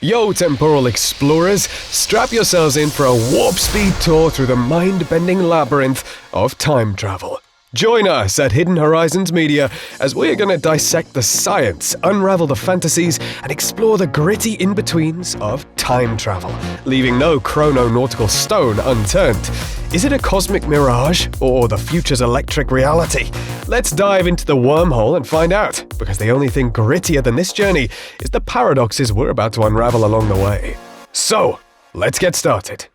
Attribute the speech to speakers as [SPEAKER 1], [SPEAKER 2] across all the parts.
[SPEAKER 1] Yo, temporal explorers, strap yourselves in for a warp speed tour through the mind-bending labyrinth of time travel. Join us at Hidden Horizons Media as we're going to dissect the science, unravel the fantasies, and explore the gritty in-betweens of time travel, leaving no chrononautical stone unturned. Is it a cosmic mirage, or the future's electric reality? Let's dive into the wormhole and find out, because the only thing grittier than this journey is the paradoxes we're about to unravel along the way. So, let's get started.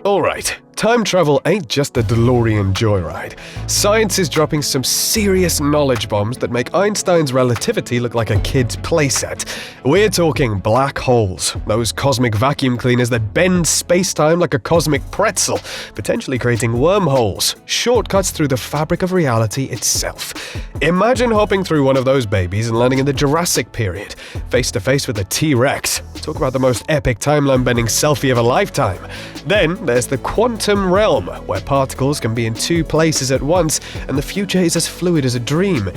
[SPEAKER 1] Alright, time travel ain't just a DeLorean joyride. Science is dropping some serious knowledge bombs that make Einstein's relativity look like a kid's playset. We're talking black holes, those cosmic vacuum cleaners that bend space-time like a cosmic pretzel, potentially creating wormholes, shortcuts through the fabric of reality itself. Imagine hopping through one of those babies and landing in the Jurassic period, face-to-face with a T-Rex. Talk about the most epic timeline-bending selfie of a lifetime. Then there's the quantum realm, where particles can be in two places at once and the future is as fluid as a dream.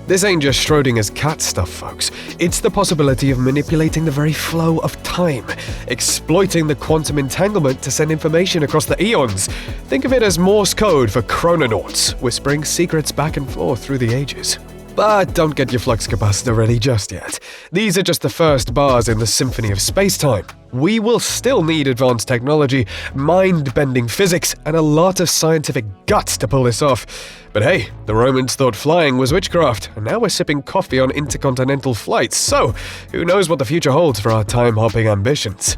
[SPEAKER 1] This ain't just Schrodinger's cat stuff, folks. It's the possibility of manipulating the very flow of time, exploiting the quantum entanglement to send information across the eons. Think of it as Morse code for chrononauts, whispering secrets back and forth through the ages. But don't get your flux capacitor ready just yet. These are just the first bars in the symphony of space-time. We will still need advanced technology, mind-bending physics, and a lot of scientific guts to pull this off. But hey, the Romans thought flying was witchcraft, and now we're sipping coffee on intercontinental flights, so who knows what the future holds for our time-hopping ambitions.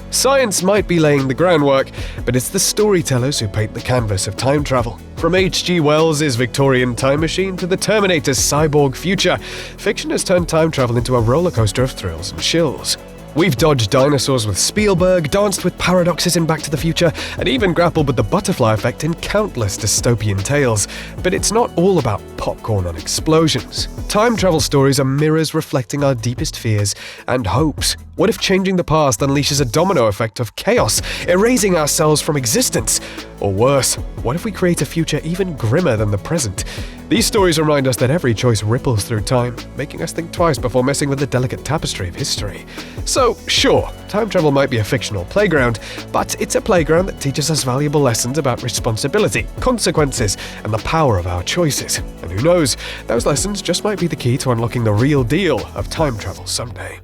[SPEAKER 1] Science might be laying the groundwork, but it's the storytellers who paint the canvas of time travel. From H.G. Wells' Victorian time machine to the Terminator's cyborg future, fiction has turned time travel into a rollercoaster of thrills and chills. We've dodged dinosaurs with Spielberg, danced with paradoxes in Back to the Future, and even grappled with the butterfly effect in countless dystopian tales. But it's not all about popcorn and explosions. Time travel stories are mirrors reflecting our deepest fears and hopes. What if changing the past unleashes a domino effect of chaos, erasing ourselves from existence? Or worse, what if we create a future even grimmer than the present? These stories remind us that every choice ripples through time, making us think twice before messing with the delicate tapestry of history. So, sure, time travel might be a fictional playground, but it's a playground that teaches us valuable lessons about responsibility, consequences, and the power of our choices. And who knows, those lessons just might be the key to unlocking the real deal of time travel someday.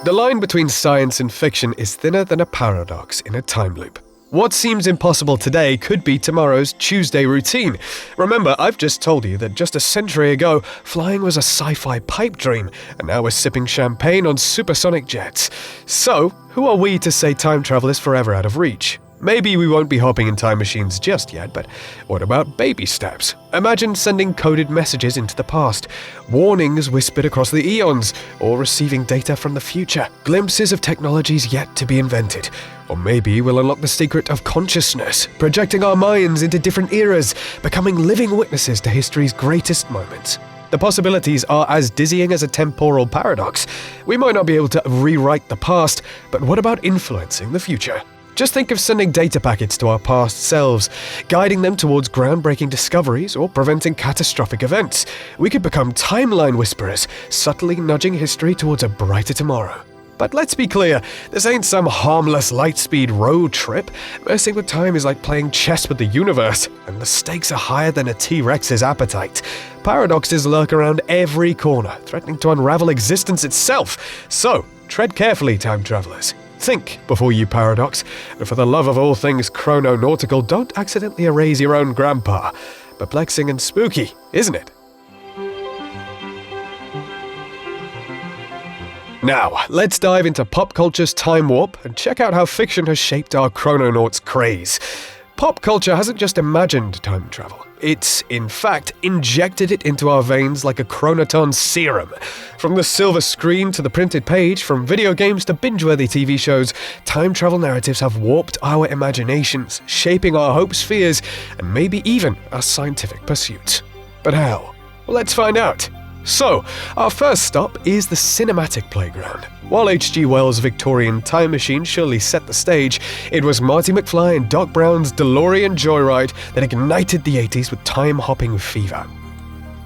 [SPEAKER 1] The line between science and fiction is thinner than a paradox in a time loop. What seems impossible today could be tomorrow's Tuesday routine. Remember, I've just told you that just a century ago, flying was a sci-fi pipe dream, and now we're sipping champagne on supersonic jets. So, who are we to say time travel is forever out of reach? Maybe we won't be hopping in time machines just yet, but what about baby steps? Imagine sending coded messages into the past, warnings whispered across the eons, or receiving data from the future, glimpses of technologies yet to be invented. Or maybe we'll unlock the secret of consciousness, projecting our minds into different eras, becoming living witnesses to history's greatest moments. The possibilities are as dizzying as a temporal paradox. We might not be able to rewrite the past, but what about influencing the future? Just think of sending data packets to our past selves, guiding them towards groundbreaking discoveries or preventing catastrophic events. We could become timeline whisperers, subtly nudging history towards a brighter tomorrow. But let's be clear, this ain't some harmless lightspeed road trip. Messing with time is like playing chess with the universe, and the stakes are higher than a T-Rex's appetite. Paradoxes lurk around every corner, threatening to unravel existence itself. So, tread carefully, time travelers. Think before you paradox, and for the love of all things chrononautical, don't accidentally erase your own grandpa. Perplexing and spooky, isn't it? Now, let's dive into pop culture's time warp and check out how fiction has shaped our chrononauts craze. Pop culture hasn't just imagined time travel. It's, in fact, injected it into our veins like a chronoton serum. From the silver screen to the printed page, from video games to binge-worthy TV shows, time travel narratives have warped our imaginations, shaping our hopes, fears, and maybe even our scientific pursuits. But how? Well, let's find out. So, our first stop is the cinematic playground. While H.G. Wells' Victorian time machine surely set the stage, it was Marty McFly and Doc Brown's DeLorean joyride that ignited the 80s with time-hopping fever.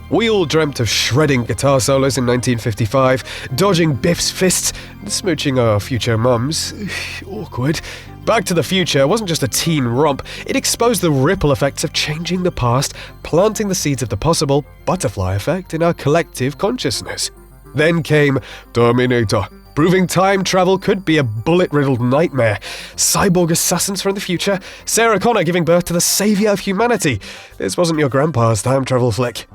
[SPEAKER 1] We all dreamt of shredding guitar solos in 1955, dodging Biff's fists, and smooching our future mums. Awkward. Back to the Future wasn't just a teen romp, it exposed the ripple effects of changing the past, planting the seeds of the possible butterfly effect in our collective consciousness. Then came Terminator, proving time travel could be a bullet-riddled nightmare. Cyborg assassins from the future, Sarah Connor giving birth to the savior of humanity. This wasn't your grandpa's time travel flick.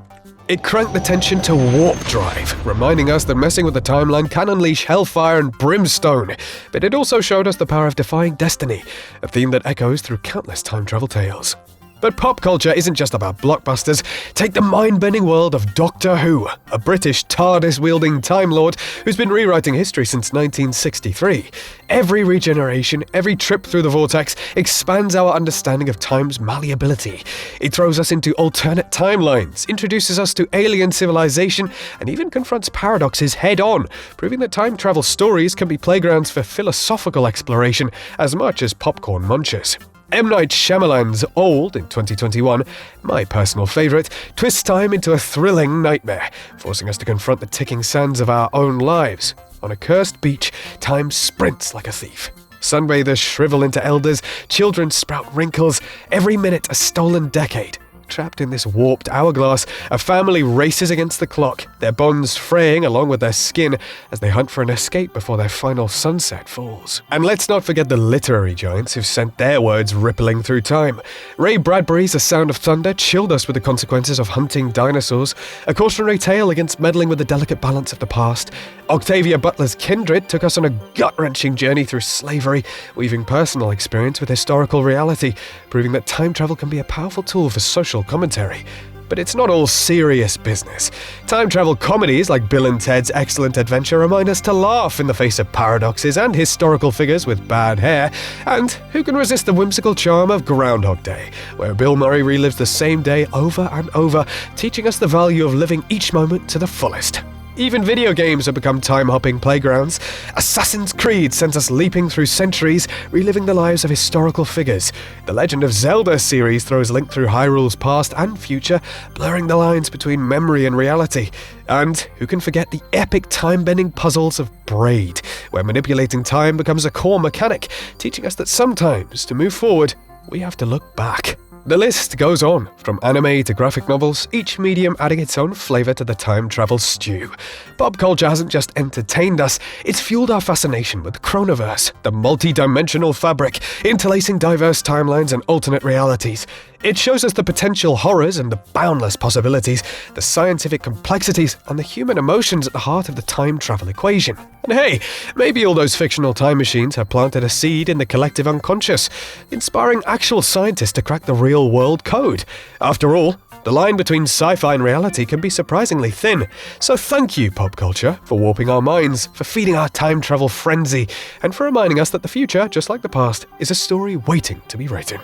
[SPEAKER 1] It cranked the tension to warp drive, reminding us that messing with the timeline can unleash hellfire and brimstone. But it also showed us the power of defying destiny, a theme that echoes through countless time travel tales. But pop culture isn't just about blockbusters. Take the mind-bending world of Doctor Who, a British TARDIS-wielding Time Lord who's been rewriting history since 1963. Every regeneration, every trip through the vortex expands our understanding of time's malleability. It throws us into alternate timelines, introduces us to alien civilization, and even confronts paradoxes head-on, proving that time travel stories can be playgrounds for philosophical exploration as much as popcorn munchers. M. Night Shyamalan's Old in 2021, my personal favourite, twists time into a thrilling nightmare, forcing us to confront the ticking sands of our own lives. On a cursed beach, time sprints like a thief. Sunbathers shrivel into elders, children sprout wrinkles, every minute a stolen decade. Trapped in this warped hourglass, a family races against the clock, their bonds fraying along with their skin as they hunt for an escape before their final sunset falls. And let's not forget the literary giants who've sent their words rippling through time. Ray Bradbury's A Sound of Thunder chilled us with the consequences of hunting dinosaurs, a cautionary tale against meddling with the delicate balance of the past. Octavia Butler's Kindred took us on a gut-wrenching journey through slavery, weaving personal experience with historical reality, proving that time travel can be a powerful tool for social commentary. But it's not all serious business. Time travel comedies like Bill and Ted's Excellent Adventure remind us to laugh in the face of paradoxes and historical figures with bad hair. And who can resist the whimsical charm of Groundhog Day, where Bill Murray relives the same day over and over, teaching us the value of living each moment to the fullest. Even video games have become time-hopping playgrounds. Assassin's Creed sends us leaping through centuries, reliving the lives of historical figures. The Legend of Zelda series throws Link through Hyrule's past and future, blurring the lines between memory and reality. And who can forget the epic time-bending puzzles of Braid, where manipulating time becomes a core mechanic, teaching us that sometimes, to move forward, we have to look back. The list goes on, from anime to graphic novels, each medium adding its own flavour to the time travel stew. Pop culture hasn't just entertained us, it's fueled our fascination with the chronoverse, the multi-dimensional fabric, interlacing diverse timelines and alternate realities. It shows us the potential horrors and the boundless possibilities, the scientific complexities and the human emotions at the heart of the time travel equation. And hey, maybe all those fictional time machines have planted a seed in the collective unconscious, inspiring actual scientists to crack the real-world code. After all, the line between sci-fi and reality can be surprisingly thin. So thank you, pop culture, for warping our minds, for feeding our time travel frenzy, and for reminding us that the future, just like the past, is a story waiting to be written.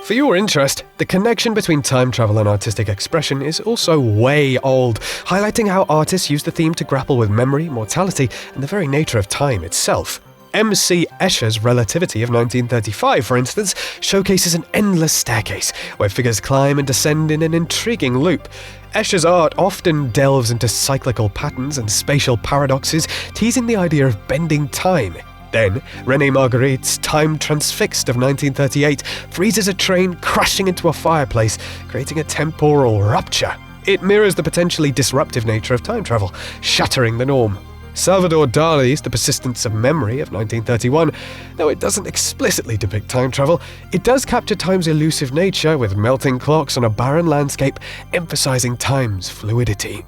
[SPEAKER 1] For your interest, the connection between time travel and artistic expression is also way old, highlighting how artists use the theme to grapple with memory, mortality, and the very nature of time itself. M.C. Escher's Relativity of 1935, for instance, showcases an endless staircase where figures climb and descend in an intriguing loop. Escher's art often delves into cyclical patterns and spatial paradoxes, teasing the idea of bending time. Then, René Magritte's Time Transfixed of 1938 freezes a train crashing into a fireplace, creating a temporal rupture. It mirrors the potentially disruptive nature of time travel, shattering the norm. Salvador Dalí's The Persistence of Memory of 1931, though it doesn't explicitly depict time travel, it does capture time's elusive nature with melting clocks on a barren landscape, emphasizing time's fluidity.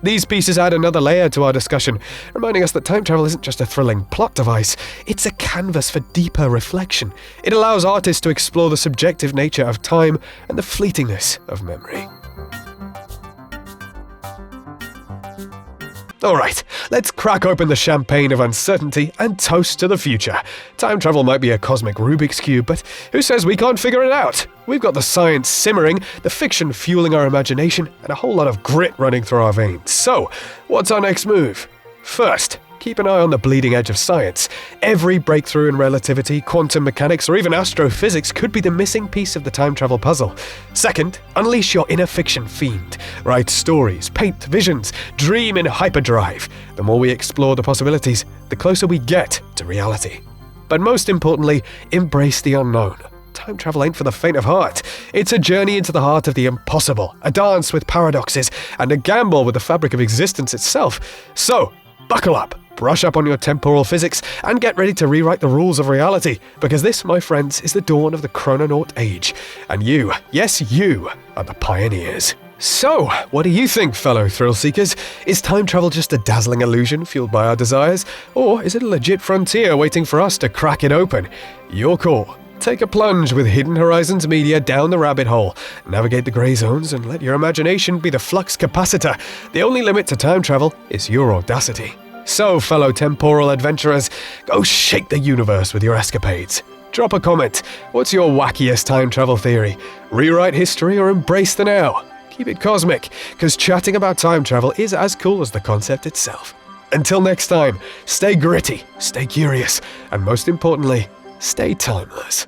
[SPEAKER 1] These pieces add another layer to our discussion, reminding us that time travel isn't just a thrilling plot device, it's a canvas for deeper reflection. It allows artists to explore the subjective nature of time and the fleetingness of memory. Alright, let's crack open the champagne of uncertainty and toast to the future. Time travel might be a cosmic Rubik's Cube, but who says we can't figure it out? We've got the science simmering, the fiction fueling our imagination, and a whole lot of grit running through our veins. So, what's our next move? First, keep an eye on the bleeding edge of science. Every breakthrough in relativity, quantum mechanics, or even astrophysics could be the missing piece of the time travel puzzle. Second, unleash your inner fiction fiend. Write stories, paint visions, dream in hyperdrive. The more we explore the possibilities, the closer we get to reality. But most importantly, embrace the unknown. Time travel ain't for the faint of heart. It's a journey into the heart of the impossible, a dance with paradoxes, and a gamble with the fabric of existence itself. So, buckle up. Brush up on your temporal physics and get ready to rewrite the rules of reality, because this, my friends, is the dawn of the chrononaut age. And you, yes you, are the pioneers. So, what do you think, fellow thrill-seekers? Is time travel just a dazzling illusion fueled by our desires, or is it a legit frontier waiting for us to crack it open? Your call. Take a plunge with Hidden Horizons Media down the rabbit hole, navigate the grey zones, and let your imagination be the flux capacitor. The only limit to time travel is your audacity. So, fellow temporal adventurers, go shake the universe with your escapades. Drop a comment. What's your wackiest time travel theory? Rewrite history or embrace the now? Keep it cosmic, because chatting about time travel is as cool as the concept itself. Until next time, stay gritty, stay curious, and most importantly, stay timeless.